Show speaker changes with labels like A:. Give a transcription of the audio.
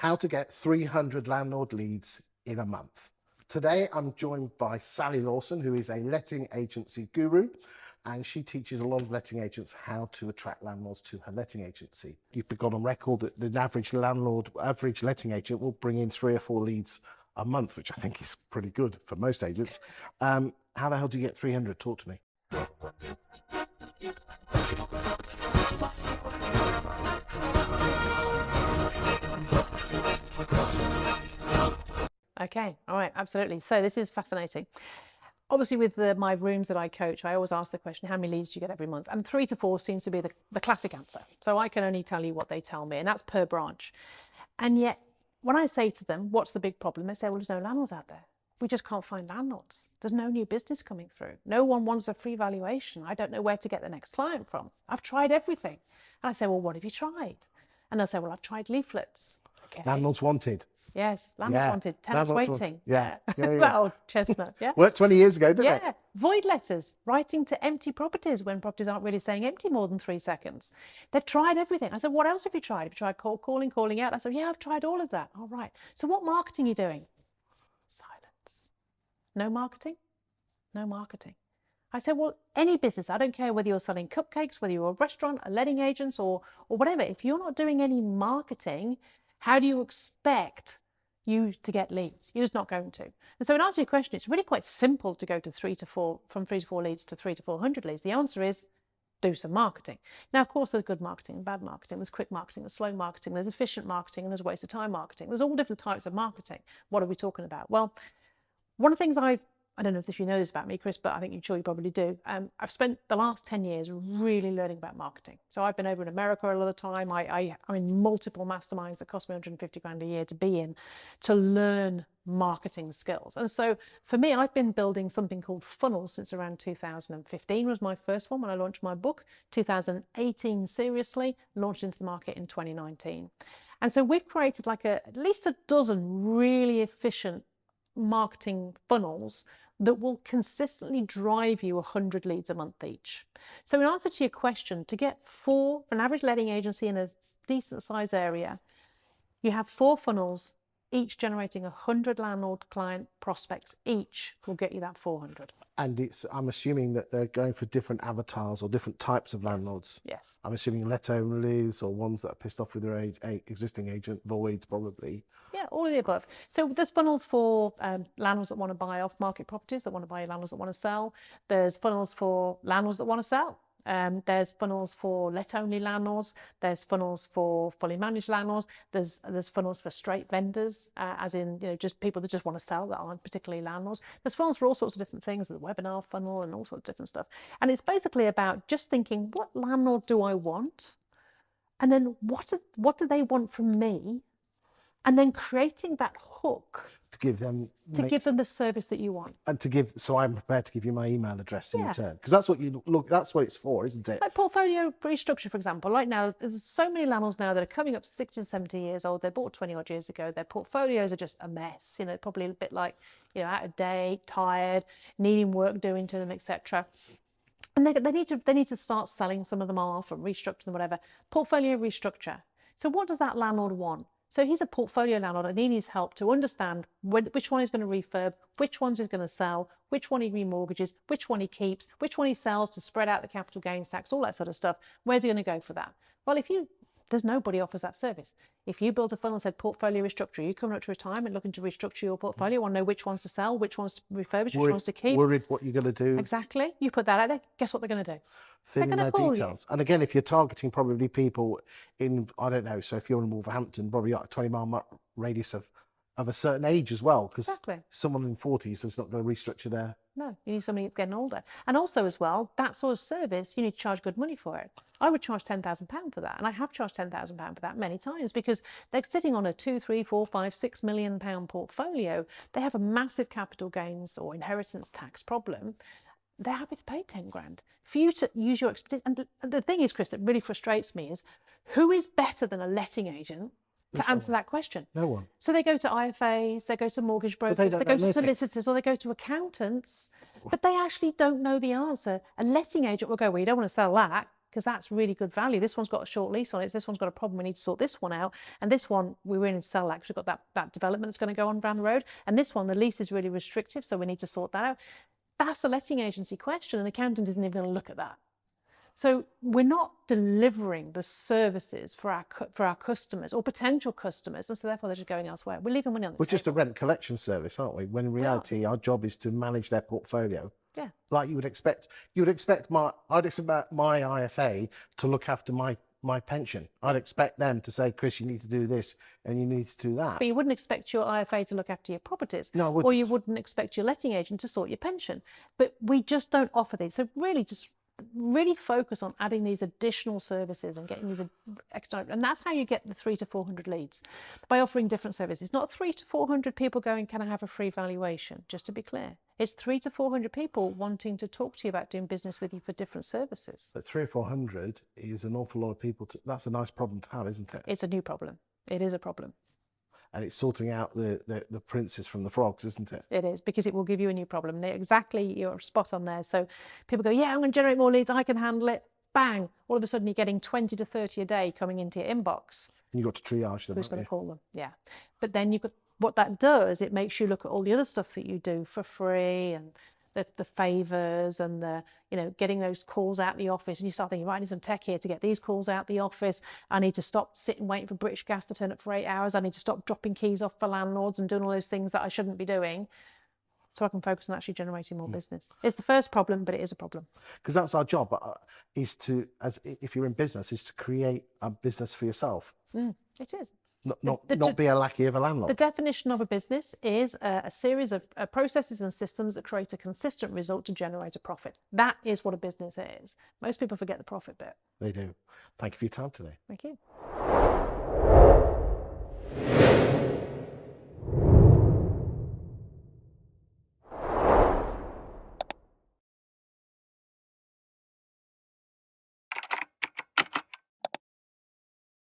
A: how to get 300 landlord leads in a month. Today, I'm joined by Sally Lawson, who is a letting agency guru, and she teaches a lot of letting agents how to attract landlords to her letting agency. You've got on record that the average letting agent will bring in 3 or 4 leads a month, which I think is pretty good for most agents. How the hell do you get 300? Talk to me.
B: Okay, all right, absolutely. So this is fascinating. Obviously, with my rooms that I coach, I always ask the question, how many leads do you get every month? And 3 to 4 seems to be the classic answer. So I can only tell you what they tell me, and that's per branch. And yet, when I say to them, what's the big problem? They say, well, there's no landlords out there. We just can't find landlords. There's no new business coming through. No one wants a free valuation. I don't know where to get the next client from. I've tried everything. And I say, well, what have you tried? And they'll say, well, I've tried leaflets. Okay.
A: Landlords wanted.
B: Yes, landlords wanted, tenants waiting.
A: Yeah.
B: That old chestnut, yeah.
A: Worked 20 years ago, didn't it?
B: Yeah, void letters, writing to empty properties when properties aren't really saying empty more than 3 seconds. They've tried everything. I said, what else have you tried? Have you tried cold calling, calling out? I said, yeah, I've tried all of that. All right. So what marketing are you doing? Silence. No marketing? No marketing. I said, well, any business, I don't care whether you're selling cupcakes, whether you're a restaurant, a letting agent, or whatever. If you're not doing any marketing, how do you expect you to get leads? You're just not going to. And so in answer to your question, it's really quite simple to go to 3 to 4, from 3 to 4 leads to 3 to 400 leads. The answer is do some marketing. Now, of course, there's good marketing and bad marketing. There's quick marketing, there's slow marketing, there's efficient marketing, and there's waste of time marketing. There's all different types of marketing. What are we talking about? Well, one of the things I don't know if you know this about me, Chris, but I think you're sure you probably do. I've spent the last 10 years really learning about marketing. So I've been over in America a lot of time. I'm in multiple masterminds that cost me 150 grand a year to be in, to learn marketing skills. And so for me, I've been building something called funnels since around 2015 was my first one when I launched my book. 2018, seriously, launched into the market in 2019. And so we've created like at least a dozen really efficient marketing funnels that will consistently drive you 100 leads a month each. So in answer to your question, to get 4, an average letting agency in a decent size area, you have 4 funnels, each generating 100 landlord client prospects each will get you that 400.
A: And I'm assuming that they're going for different avatars or different types of landlords.
B: Yes.
A: I'm assuming let-onlys or ones that are pissed off with their existing agent, voids probably.
B: Yeah, all of the above. So there's funnels for landlords that want to buy off-market properties, that want to buy landlords that want to sell. There's funnels for landlords that want to sell. There's funnels for let-only landlords. There's funnels for fully managed landlords. There's funnels for straight vendors, as in just people that just want to sell that aren't particularly landlords. There's funnels for all sorts of different things, the webinar funnel and all sorts of different stuff. And it's basically about just thinking, what landlord do I want? And then what do they want from me? And then creating that hook
A: to give them
B: the service that you want,
A: and so I'm prepared to give you my email address in return, because that's what that's what it's for, isn't it?
B: Like portfolio restructure, for example. Right now, there's so many landlords now that are coming up to 60 and 70 years old. They bought 20 odd years ago. Their portfolios are just a mess. Probably a bit like out of date, tired, needing work doing to them, etc. And they need to start selling some of them off and restructure them, whatever. Portfolio restructure. So what does that landlord want? So he's a portfolio landlord and he needs help to understand which one he's going to refurb, which ones he's going to sell, which one he remortgages, which one he keeps, which one he sells to spread out the capital gains tax, all that sort of stuff. Where's he going to go for that? Well, there's nobody offers that service. If you built a funnel and said portfolio restructure, you coming up to retirement looking to restructure your portfolio, want to know which ones to sell, which ones to refurbish, which ones to keep.
A: Worried what you're going to do.
B: Exactly. You put that out there, guess what they're going to do?
A: Fill in their details. And again, if you're targeting probably people in, I don't know, so if you're in Wolverhampton, probably like a 20-mile radius of a certain age as well, because someone in 40s is not going to restructure their...
B: No, you need somebody that's getting older. And also as well, that sort of service, you need to charge good money for it. I would charge £10,000 for that. And I have charged £10,000 for that many times, because they're sitting on a 2, 3, 4, 5, 6 million pound portfolio. They have a massive capital gains or inheritance tax problem. They're happy to pay 10 grand for you to use your expertise. And the thing is, Chris, that really frustrates me is, who is better than a letting agent to answer that question?
A: No one.
B: So they go to IFAs, they go to mortgage brokers, they go to solicitors, or they go to accountants, but they actually don't know the answer. A letting agent will go, well, you don't want to sell that. because that's really good value. This one's got a short lease on it. This one's got a problem. We need to sort this one out. And this one, we really need to sell that because we've got that development that's going to go on down the road. And this one, the lease is really restrictive, so we need to sort that out. That's the letting agency question. An accountant isn't even going to look at that. So we're not delivering the services for our customers or potential customers, and so therefore they're just going elsewhere. We're leaving money on the
A: We're
B: table.
A: just a rent collection service, aren't we? When in reality, our job is to manage their portfolio.
B: Yeah.
A: Like you would expect. I'd expect my IFA to look after my pension. I'd expect them to say, Chris, you need to do this and you need to do that.
B: But you wouldn't expect your IFA to look after your properties.
A: No, I wouldn't.
B: Or you wouldn't expect your letting agent to sort your pension. But we just don't offer these. So really focus on adding these additional services and getting these extra, and that's how you get the 300 to 400 leads, by offering different services. Not 300 to 400 people going, can I have a free valuation? Just to be clear, it's 300 to 400 people wanting to talk to you about doing business with you for different services.
A: But 300 or 400 is an awful lot of people. That's a nice problem to have, isn't it?
B: It's a new problem. It is a problem.
A: And it's sorting out the princes from the frogs, isn't it?
B: It is, because it will give you a new problem. Exactly, you're spot on there. So people go, yeah, I'm going to generate more leads, I can handle it. Bang, all of a sudden you're getting 20 to 30 a day coming into your inbox.
A: And you've got to triage them.
B: Who's going to call them? Yeah. But then what that does, it makes you look at all the other stuff that you do for free, and the favours, and getting those calls out the office, and you start thinking, right, I need some tech here to get these calls out the office. I need to stop sitting waiting for British Gas to turn up for 8 hours. I need to stop dropping keys off for landlords and doing all those things that I shouldn't be doing, so I can focus on actually generating more business. It's the first problem, but it is a problem. Because
A: that's our job, is to, if you're in business, is to create a business for yourself.
B: It is.
A: Not be a lackey of a landlord.
B: The definition of a business is a series of processes and systems that create a consistent result to generate a profit. That is what a business is. Most people forget the profit bit.
A: They do. Thank you for your time today.
B: Thank you.